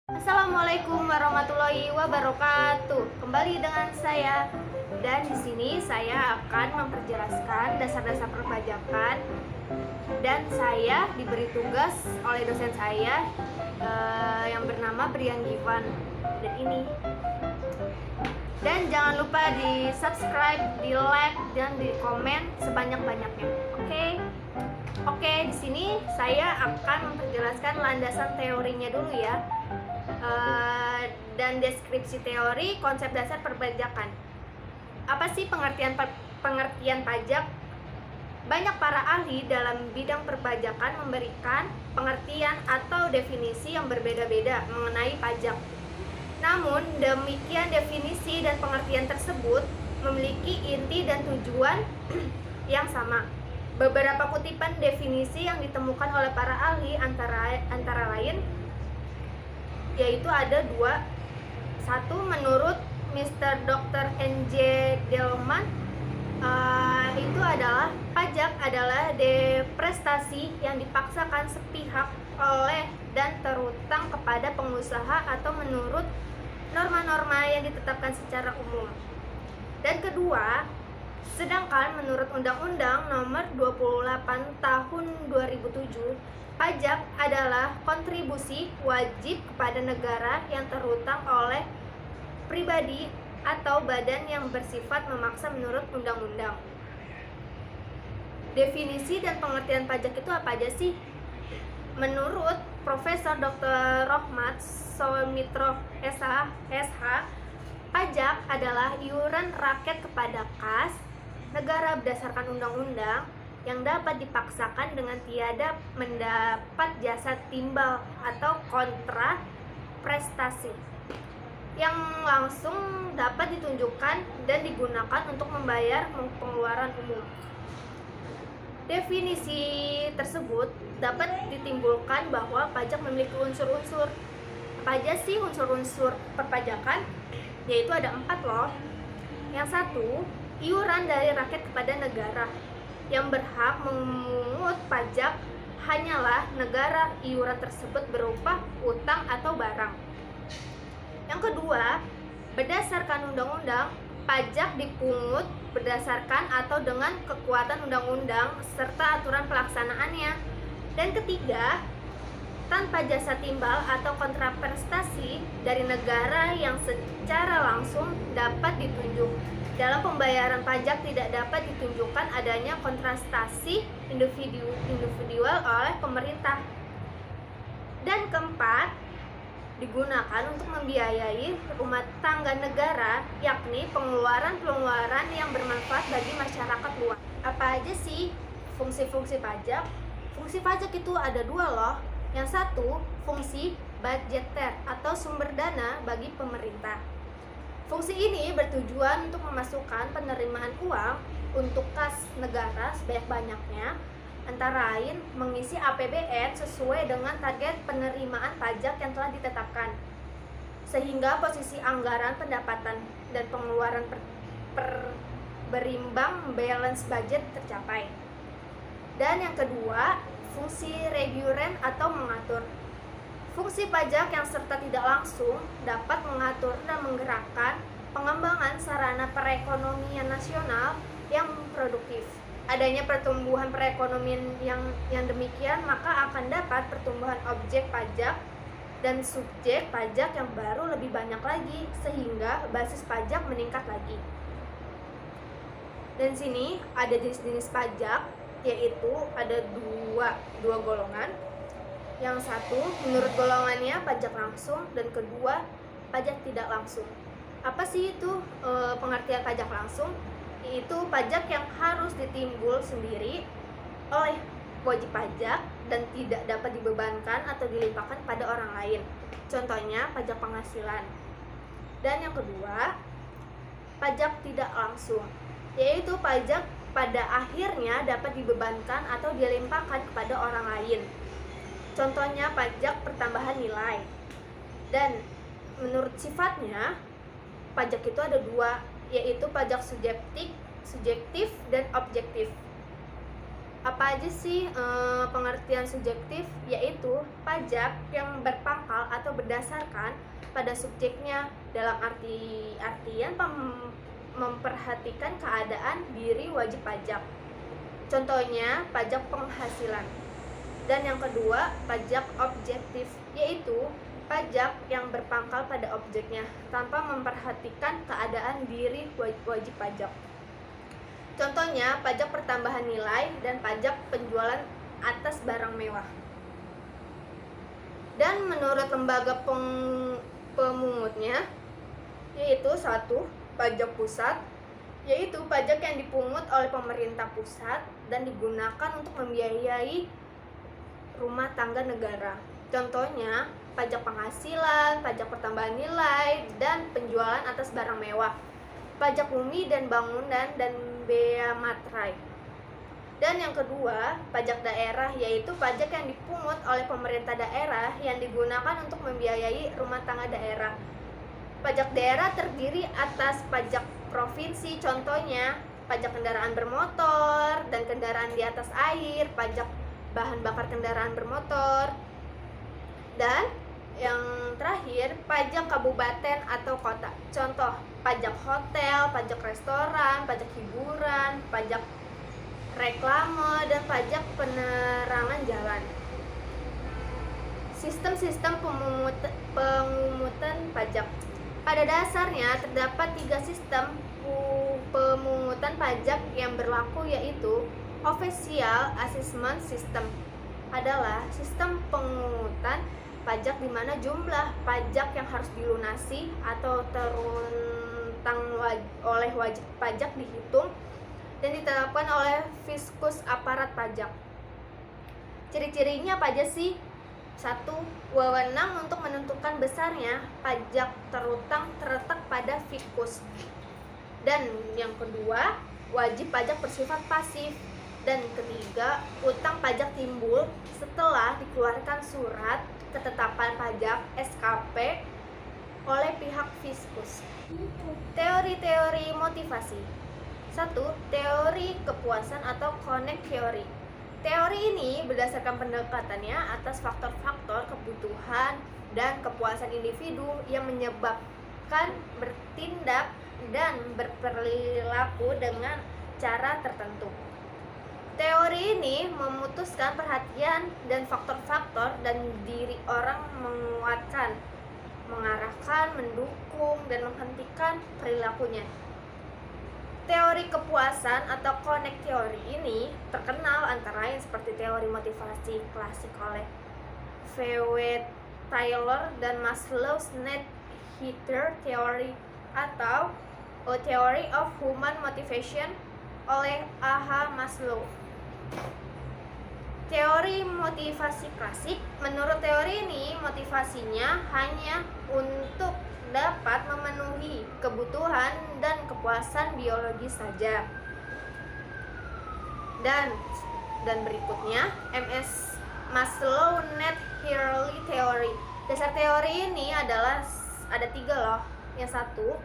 Assalamualaikum warahmatullahi wabarakatuh. Kembali dengan saya, dan di sini saya akan memperjelaskan dasar-dasar perpajakan, dan saya diberi tugas oleh dosen saya yang bernama Brian Givan. Dan ini. Dan jangan lupa di subscribe, di like, dan di komen sebanyak-banyaknya. Oke, di sini saya akan memperjelaskan landasan teorinya dulu ya. Dan deskripsi teori konsep dasar perpajakan. Apa sih pengertian pajak? Banyak para ahli dalam bidang perpajakan memberikan pengertian atau definisi yang berbeda-beda mengenai pajak. Namun, demikian definisi dan pengertian tersebut memiliki inti dan tujuan yang sama. Beberapa kutipan definisi yang ditemukan oleh para ahli antara lain yaitu ada dua. Satu, menurut Mr. Dr. N.J. Delman, itu adalah pajak adalah prestasi yang dipaksakan sepihak oleh dan terutang kepada pengusaha atau menurut norma-norma yang ditetapkan secara umum. Dan kedua, sedangkan menurut Undang-Undang Nomor 28 Tahun 2007, pajak adalah kontribusi wajib kepada negara yang terutang oleh pribadi atau badan yang bersifat memaksa menurut undang-undang. Definisi dan pengertian pajak itu apa aja sih? Menurut Profesor Dr. Rohmat Soumitro SH, pajak adalah iuran rakyat kepada kas negara berdasarkan undang-undang yang dapat dipaksakan dengan tiada mendapat jasa timbal atau kontra prestasi yang langsung dapat ditunjukkan dan digunakan untuk membayar pengeluaran umum. Definisi tersebut dapat ditimbulkan bahwa pajak memiliki unsur-unsur. Apa aja sih unsur-unsur perpajakan? Yaitu ada 4 loh. Yang satu, iuran dari rakyat kepada negara. Yang berhak memungut pajak hanyalah negara iuran tersebut berupa utang atau barang. Yang kedua, berdasarkan undang-undang, pajak dipungut berdasarkan atau dengan kekuatan undang-undang serta aturan pelaksanaannya. Dan ketiga, tanpa jasa timbal atau kontraprestasi dari negara yang secara langsung dapat ditunjuk. Dalam pembayaran pajak tidak dapat ditunjukkan adanya kontrastasi individual oleh pemerintah. Dan keempat, digunakan untuk membiayai rumah tangga negara, yakni pengeluaran-pengeluaran yang bermanfaat bagi masyarakat luas. Apa aja sih fungsi-fungsi pajak? Fungsi pajak itu ada 2 loh. Yang satu, fungsi budgeter atau sumber dana bagi pemerintah. Fungsi ini bertujuan untuk memasukkan penerimaan uang untuk kas negara sebanyak-banyaknya, antara lain mengisi APBN sesuai dengan target penerimaan pajak yang telah ditetapkan, sehingga posisi anggaran pendapatan dan pengeluaran berimbang balance budget tercapai. Dan yang kedua, fungsi regulen atau mengatur. Fungsi pajak yang serta tidak langsung dapat mengatur dan menggerakkan pengembangan sarana perekonomian nasional yang produktif. Adanya pertumbuhan perekonomian yang demikian, maka akan dapat pertumbuhan objek pajak dan subjek pajak yang baru lebih banyak lagi, sehingga basis pajak meningkat lagi. Dan sini ada jenis-jenis pajak, yaitu ada dua golongan. Yang satu, menurut golongannya pajak langsung, dan kedua, pajak tidak langsung. Apa sih itu pengertian pajak langsung? Itu pajak yang harus ditimbul sendiri oleh wajib pajak dan tidak dapat dibebankan atau dilimpahkan pada orang lain. Contohnya pajak penghasilan. Dan yang kedua, pajak tidak langsung, yaitu pajak pada akhirnya dapat dibebankan atau dilimpahkan kepada orang lain. Contohnya pajak pertambahan nilai. Dan menurut sifatnya, pajak itu ada 2, yaitu pajak subjektif dan objektif. Apa aja sih pengertian subjektif? Yaitu pajak yang berpangkal atau berdasarkan pada subjeknya, dalam artian memperhatikan keadaan diri wajib pajak. Contohnya pajak penghasilan. Dan yang kedua, pajak objektif, yaitu pajak yang berpangkal pada objeknya tanpa memperhatikan keadaan diri wajib pajak. Contohnya pajak pertambahan nilai dan pajak penjualan atas barang mewah. Dan menurut lembaga pemungutnya, yaitu 1. Pajak pusat, yaitu pajak yang dipungut oleh pemerintah pusat dan digunakan untuk membiayai rumah tangga negara. Contohnya pajak penghasilan, pajak pertambahan nilai, dan penjualan atas barang mewah, pajak bumi dan bangunan, dan bea materai. Dan yang kedua, pajak daerah, yaitu pajak yang dipungut oleh pemerintah daerah yang digunakan untuk membiayai rumah tangga daerah. Pajak daerah terdiri atas pajak provinsi, contohnya pajak kendaraan bermotor dan kendaraan di atas air, pajak bahan bakar kendaraan bermotor. Dan yang terakhir, pajak kabupaten atau kota. Contoh, pajak hotel, pajak restoran, pajak hiburan, pajak reklame, dan pajak penerangan jalan. Sistem-sistem pemungutan pajak. Pada dasarnya terdapat 3 sistem pemungutan pajak yang berlaku, yaitu official assessment system adalah sistem pemungutan pajak di mana jumlah pajak yang harus dilunasi atau teruntang oleh wajib pajak dihitung dan ditetapkan oleh fiskus aparat pajak. Ciri-cirinya apa aja sih? 1. Wewenang untuk menentukan besarnya pajak terutang terletak pada fiskus. Dan yang kedua, wajib pajak bersifat pasif. Dan ketiga, utang pajak timbul setelah dikeluarkan surat ketetapan pajak SKP oleh pihak fiskus. Teori-teori motivasi. 1. Teori kepuasan atau connect theory. Teori ini berdasarkan pendekatannya atas faktor-faktor kebutuhan dan kepuasan individu yang menyebabkan bertindak dan berperilaku dengan cara tertentu. Teori ini memutuskan perhatian dan faktor-faktor dan diri orang, menguatkan, mengarahkan, mendukung, dan menghentikan perilakunya. Teori kepuasan atau connect theory ini terkenal antara lain seperti teori motivasi klasik oleh V.W. Taylor dan Maslow's Need Theory atau A Theory of Human Motivation oleh A.H. Maslow. Teori motivasi klasik. Menurut teori ini, motivasinya hanya untuk dapat memenuhi kebutuhan dan kepuasan biologis saja. Dan berikutnya, MS Maslow Need Theory. Dasar teori ini adalah ada 3 loh. Yang 1,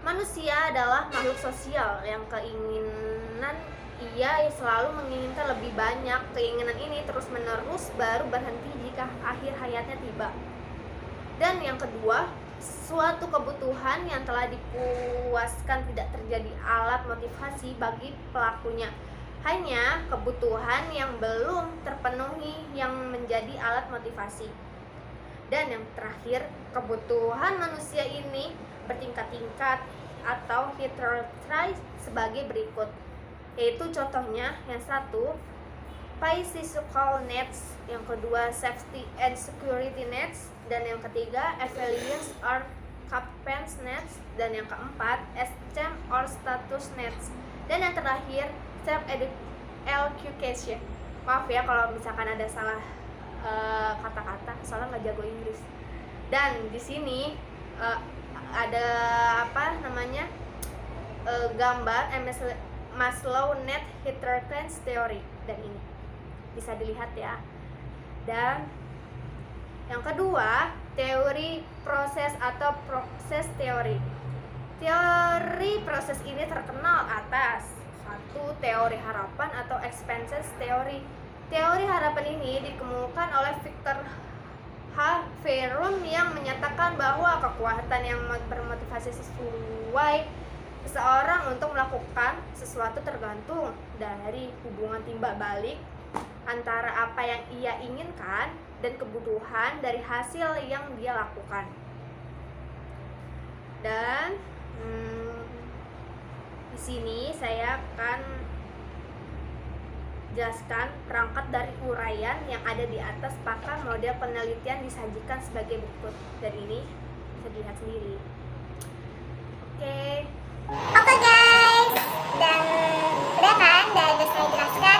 manusia adalah makhluk sosial yang ia selalu menginginkan lebih banyak. Keinginan ini terus-menerus baru berhenti jika akhir hayatnya tiba. Dan yang kedua, suatu kebutuhan yang telah dipuaskan tidak terjadi alat motivasi bagi pelakunya. Hanya kebutuhan yang belum terpenuhi yang menjadi alat motivasi. Dan yang terakhir, kebutuhan manusia ini bertingkat-tingkat atau hierarki sebagai berikut, yaitu contohnya yang 1, physical needs, yang kedua safety and security needs, dan yang ketiga affiliates or competence needs, dan yang keempat esteem or status needs, dan yang terakhir self education. Maaf ya kalau misalkan ada salah kata-kata, soalnya nggak jago Inggris. Dan di sini ada gambar Maslow Need Hierarchy Theory, dan ini bisa dilihat ya. Dan yang kedua, teori proses atau proses teori. Teori proses ini terkenal atas Satu, teori harapan atau expansion theory. Teori harapan ini dikemukakan oleh Victor H. Veron yang menyatakan bahwa kekuatan yang bermotivasi sesuai seseorang untuk melakukan sesuatu tergantung dari hubungan timbal balik antara apa yang ia inginkan dan kebutuhan dari hasil yang dia lakukan. Dan di sini saya akan jelaskan perangkat dari uraian yang ada di atas, maka model penelitian disajikan sebagai berikut. Dan ini bisa dilihat sendiri. Oke Oke guys, dan udah kan, udah saya jelaskan.